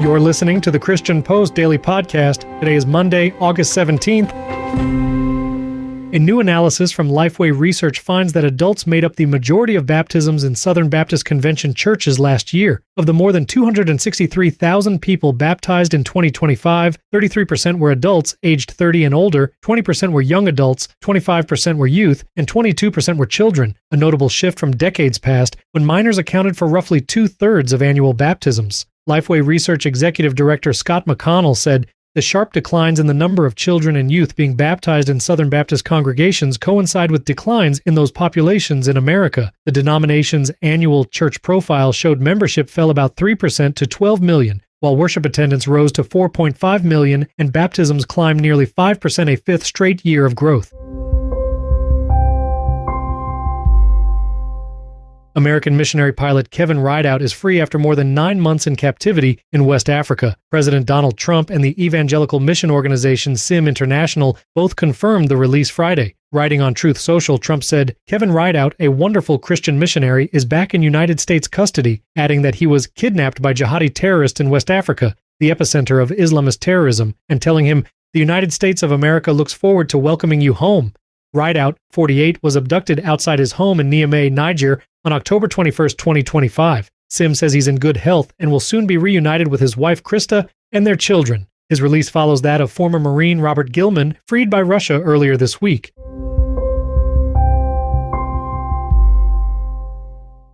You're listening to the Christian Post Daily Podcast. Today is Monday, August 17th. A new analysis from Lifeway Research finds that adults made up the majority of baptisms in Southern Baptist Convention churches last year. Of the more than 263,000 people baptized in 2025, 33% were adults aged 30 and older, 20% were young adults, 25% were youth, and 22% were children, a notable shift from decades past when minors accounted for roughly two-thirds of annual baptisms. Lifeway Research Executive Director Scott McConnell said, "The sharp declines in the number of children and youth being baptized in Southern Baptist congregations coincide with declines in those populations in America. The denomination's annual church profile showed membership fell about 3% to 12 million, while worship attendance rose to 4.5 million and baptisms climbed nearly 5%, a fifth straight year of growth." American missionary pilot Kevin Rideout is free after more than 9 months in captivity in West Africa. President Donald Trump and the evangelical mission organization SIM International both confirmed the release Friday. Writing on Truth Social, Trump said, "Kevin Rideout, a wonderful Christian missionary, is back in United States custody," adding that he was kidnapped by jihadi terrorists in West Africa, the epicenter of Islamist terrorism, and telling him, "The United States of America looks forward to welcoming you home." Rideout, 48, was abducted outside his home in Niamey, Niger, on October 21, 2025. Sim says he's in good health and will soon be reunited with his wife Krista and their children. His release follows that of former Marine Robert Gilman, freed by Russia earlier this week.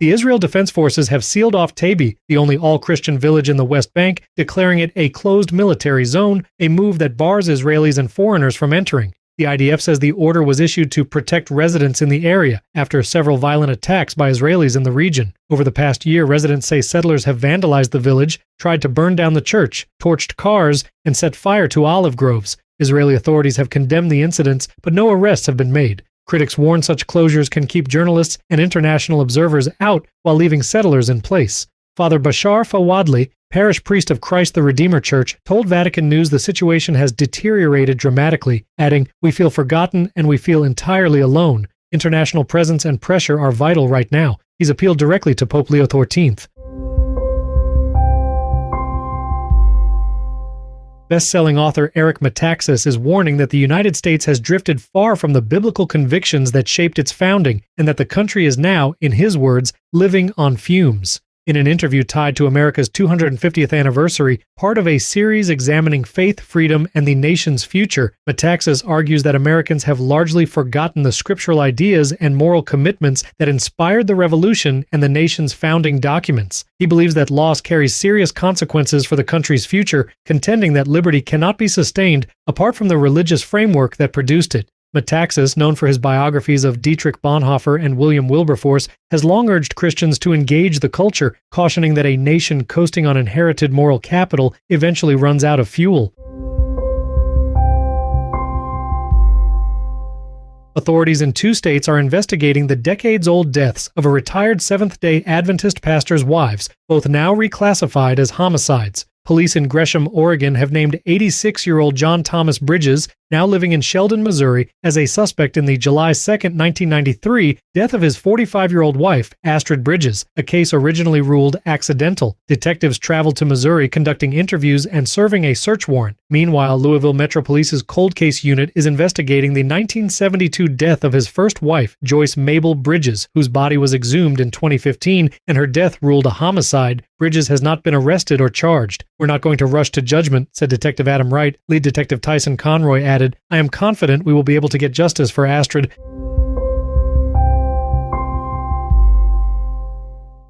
The Israel Defense Forces have sealed off Taybeh, the only all-Christian village in the West Bank, declaring it a closed military zone, a move that bars Israelis and foreigners from entering. The IDF says the order was issued to protect residents in the area after several violent attacks by Israelis in the region. Over the past year, residents say settlers have vandalized the village, tried to burn down the church, torched cars, and set fire to olive groves. Israeli authorities have condemned the incidents, but no arrests have been made. Critics warn such closures can keep journalists and international observers out while leaving settlers in place. Father Bashar Fawadli, parish priest of Christ the Redeemer Church, told Vatican News the situation has deteriorated dramatically, adding, "We feel forgotten and we feel entirely alone. International presence and pressure are vital right now." He's appealed directly to Pope Leo XIV. Best-selling author Eric Metaxas is warning that the United States has drifted far from the biblical convictions that shaped its founding, and that the country is now, in his words, living on fumes. In an interview tied to America's 250th anniversary, part of a series examining faith, freedom, and the nation's future, Metaxas argues that Americans have largely forgotten the scriptural ideas and moral commitments that inspired the revolution and the nation's founding documents. He believes that loss carries serious consequences for the country's future, contending that liberty cannot be sustained apart from the religious framework that produced it. Metaxas, known for his biographies of Dietrich Bonhoeffer and William Wilberforce, has long urged Christians to engage the culture, cautioning that a nation coasting on inherited moral capital eventually runs out of fuel. Authorities in 2 states are investigating the decades-old deaths of a retired Seventh-day Adventist pastor's wives, both now reclassified as homicides. Police in Gresham, Oregon have named 86-year-old John Thomas Bridges, now living in Sheldon, Missouri, as a suspect in the July 2, 1993 death of his 45-year-old wife, Astrid Bridges, a case originally ruled accidental. Detectives traveled to Missouri conducting interviews and serving a search warrant. Meanwhile, Louisville Metro Police's cold case unit is investigating the 1972 death of his first wife, Joyce Mabel Bridges, whose body was exhumed in 2015 and her death ruled a homicide. Bridges has not been arrested or charged. "We're not going to rush to judgment," said Detective Adam Wright. Lead Detective Tyson Conroy added, "I am confident we will be able to get justice for Astrid."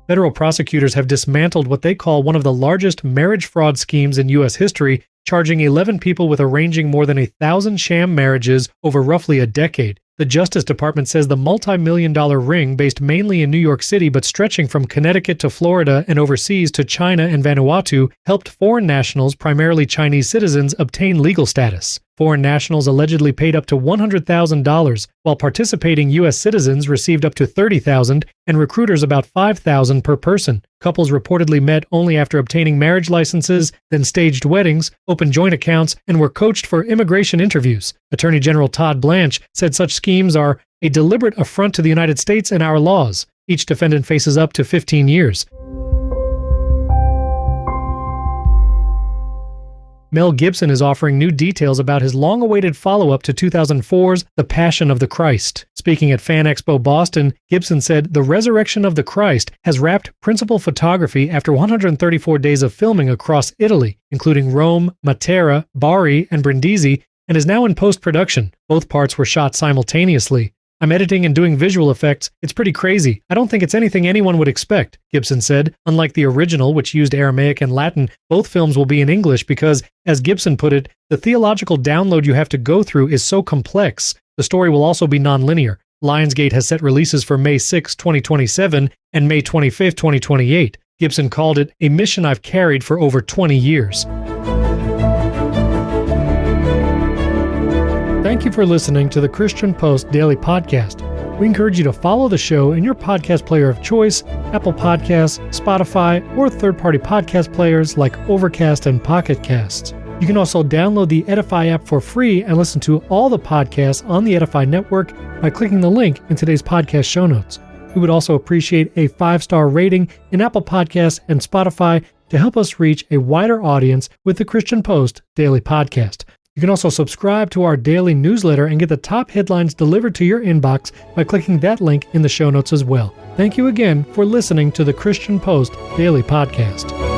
Federal prosecutors have dismantled what they call one of the largest marriage fraud schemes in U.S. history, charging 11 people with arranging more than 1,000 sham marriages over roughly a decade. The Justice Department says the multi-million-dollar ring, based mainly in New York City but stretching from Connecticut to Florida and overseas to China and Vanuatu, helped foreign nationals, primarily Chinese citizens, obtain legal status. Foreign nationals allegedly paid up to $100,000, while participating U.S. citizens received up to $30,000 and recruiters about $5,000 per person. Couples reportedly met only after obtaining marriage licenses, then staged weddings, opened joint accounts, and were coached for immigration interviews. Attorney General Todd Blanche said such schemes are a deliberate affront to the United States and our laws. Each defendant faces up to 15 years. Mel Gibson is offering new details about his long-awaited follow-up to 2004's The Passion of the Christ. Speaking at Fan Expo Boston, Gibson said, "The Resurrection of the Christ has wrapped principal photography after 134 days of filming across Italy, including Rome, Matera, Bari, and Brindisi, and is now in post-production. Both parts were shot simultaneously. I'm editing and doing visual effects. It's pretty crazy. I don't think it's anything anyone would expect," Gibson said. Unlike the original, which used Aramaic and Latin, both films will be in English because, as Gibson put it, the theological download you have to go through is so complex. The story will also be non-linear. Lionsgate has set releases for May 6, 2027 and May 25, 2028. Gibson called it a mission I've carried for over 20 years. Thank you for listening to the Christian Post Daily Podcast. We encourage you to follow the show in your podcast player of choice, Apple Podcasts, Spotify, or third-party podcast players like Overcast and Pocket Casts. You can also download the Edifi app for free and listen to all the podcasts on the Edifi network by clicking the link in today's podcast show notes. We would also appreciate a 5-star rating in Apple Podcasts and Spotify to help us reach a wider audience with the Christian Post Daily Podcast. You can also subscribe to our daily newsletter and get the top headlines delivered to your inbox by clicking that link in the show notes as well. Thank you again for listening to the Christian Post Daily Podcast.